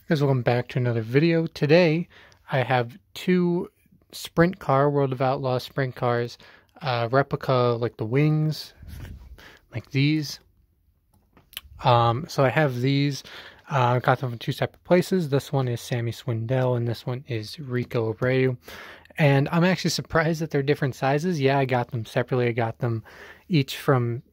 Guys, welcome back to another video. Today I have two sprint car, World of Outlaws sprint cars, replica like the wings, like these. So I have these, got them from two separate places. This one is Sammy Swindell and this one is Rico Abreu. And I'm actually surprised that they're different sizes. Yeah, I got them separately. I got them each from,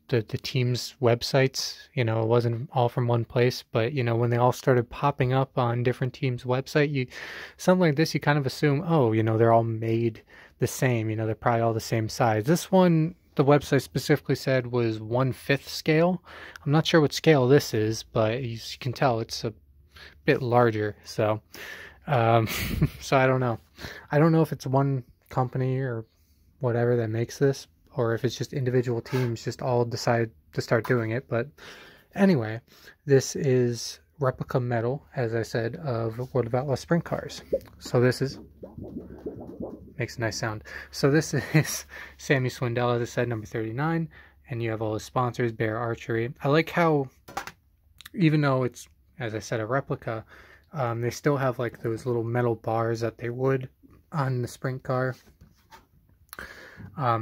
the team's websites. It wasn't all from one place, but when they all started popping up on different teams' website, something like this, you kind of assume, oh, they're all made the same. They're probably all the same size. This one, the website specifically said was 1/5 scale. I'm not sure what scale this is, but as you can tell, it's a bit larger. So, so I don't know. I don't know if it's one company or whatever that makes this, or if it's just individual teams just all decide to start doing it. But anyway, this is replica metal, as I said, of World of Outlaws sprint cars. So this is, makes a nice sound. So this is Sammy Swindell, as I said, number 39, and you have all his sponsors, Bear Archery. I like how, even though it's, as I said, a replica, they still have like those little metal bars that they would on the sprint car.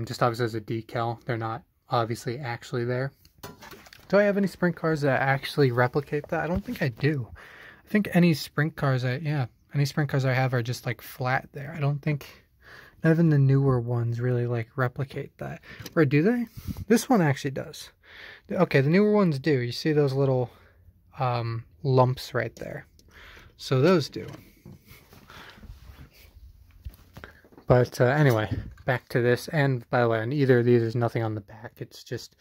Just obviously as a decal. They're not obviously actually there. Do I have any sprint cars that actually replicate that? I don't think I do. I think any sprint cars any sprint cars I have are just like flat there. I don't think, not even the newer ones really like replicate that. Or do they? This one actually does. Okay, the newer ones do. You see those little lumps right there. So those do. But anyway, back to this. And by the way, on either of these, there's nothing on the back. It's just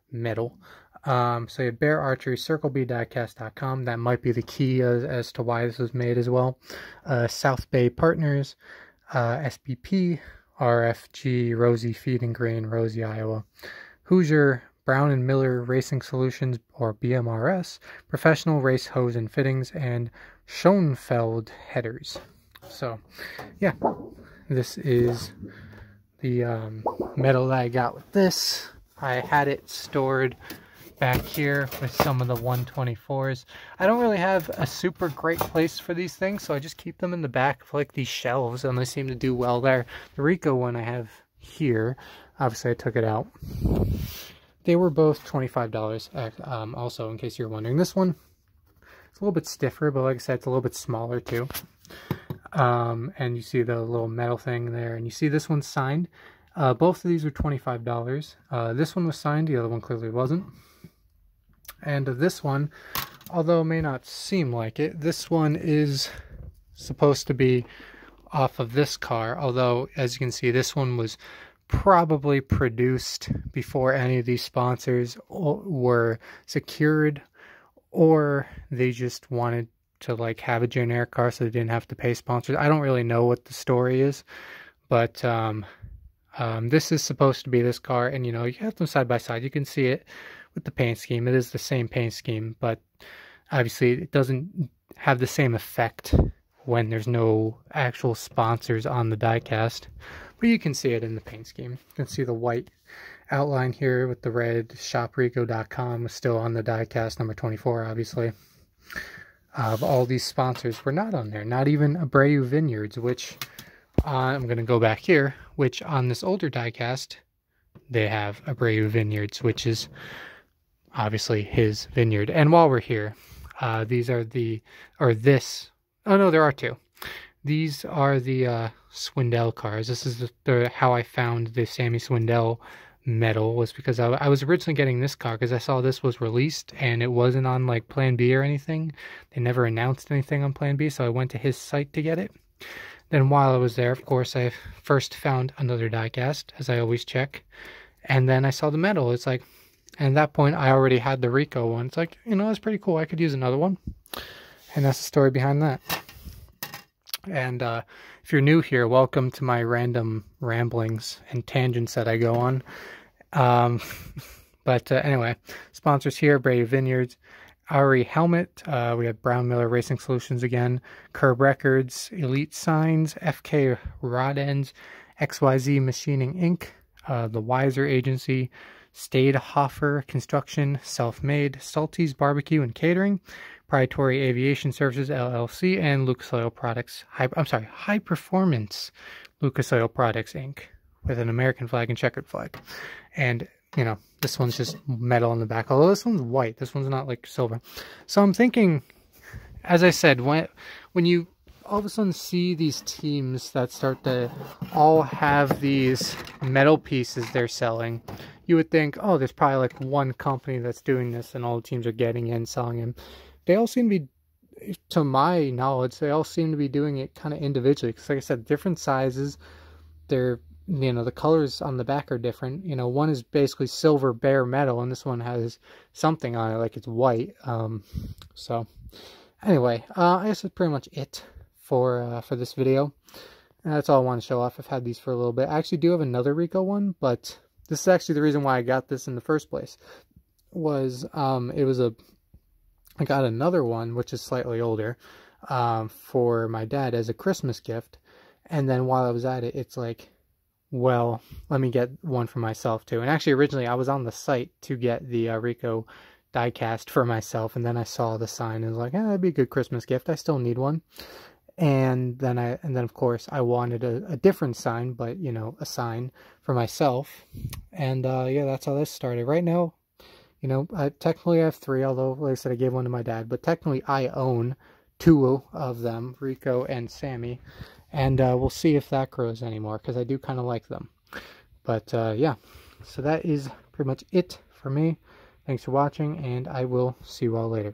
metal. So you have Bear Archery, CircleBDiecast.com. That might be the key as to why this was made as well. South Bay Partners, SBP, RFG, Rosie Feed and Grain, Rosie, Iowa. Hoosier, Brown and Miller Racing Solutions, or BMRS, Professional Race Hose and Fittings, and Schoenfeld Headers. So, yeah. This is the metal that I got with this. I had it stored back here with some of the 124s. I don't really have a super great place for these things, so I just keep them in the back of like these shelves, and they seem to do well there. The Rico one I have here, obviously I took it out. They were both $25, also, in case you're wondering. This one, it's a little bit stiffer, but like I said, it's a little bit smaller too. And you see the little metal thing there, and you see this one's signed. Both of these were $25. This one was signed, the other one clearly wasn't. And this one, although it may not seem like it, this one is supposed to be off of this car, although as you can see, this one was probably produced before any of these sponsors were secured, or they just wanted to like have a generic car so they didn't have to pay sponsors. I don't really know what the story is, but this is supposed to be this car, and you have them side by side. You can see it with the paint scheme. It is the same paint scheme, but obviously it doesn't have the same effect when there's no actual sponsors on the diecast, but you can see it in the paint scheme. You can see the white outline here with the red. shoprico.com is still on the diecast, number 24, obviously. All these sponsors were not on there, not even Abreu Vineyards, which I'm going to go back here, which on this older diecast, they have Abreu Vineyards, which is obviously his vineyard. And while we're here, these are oh no, there are two. These are the Swindell cars. This is how I found the Sammy Swindell metal, was because I was originally getting this car because I saw this was released and it wasn't on like Plan B or anything. They never announced anything on Plan B, so I went to his site to get it. Then while I was there, of course, I first found another diecast, as I always check, and then I saw the metal. It's like, and at that point I already had the Rico one. It's like, that's pretty cool. I could use another one, and that's the story behind that. And if you're new here, welcome to my random ramblings and tangents that I go on. But anyway, sponsors here, Brady Vineyards, Ari Helmet, we have Brown Miller Racing Solutions again, Curb Records, Elite Signs, FK Rod Ends, XYZ Machining Inc., the Weiser Agency, Stadehofer Construction, Self-Made, Salty's Barbecue and Catering, Proprietary Aviation Services LLC, and Lucas Oil Products. High Performance Lucas Oil Products Inc. with an American flag and checkered flag. And you know, this one's just metal on the back, although this one's white. This one's not like silver. So I'm thinking, as I said, when you all of a sudden see these teams that start to all have these metal pieces they're selling, you would think, oh, there's probably like one company that's doing this and all the teams are getting in, selling them. They all seem to be, to my knowledge, they all seem to be doing it kind of individually. Because like I said, different sizes, they're, you know, the colors on the back are different. You know, one is basically silver bare metal and this one has something on it like it's white. So anyway, I guess that's pretty much it for this video. And that's all I want to show off. I've had these for a little bit. I actually do have another Rico one, but this is actually the reason why I got this in the first place. Was I got another one which is slightly older for my dad as a Christmas gift, and then while I was at it, it's like, well, let me get one for myself too. And actually originally I was on the site to get the Rico diecast for myself, and then I saw the sign and was like, that'd be a good Christmas gift. I still need one. And then of course I wanted a different sign, but you know, a sign for myself. And yeah, that's how this started. Right now, you know, technically I have 3, although like I said, I gave one to my dad, but technically I own 2 of them, Rico and Sammy. And we'll see if that grows anymore, because I do kind of like them. But yeah, so that is pretty much it for me. Thanks for watching, and I will see you all later.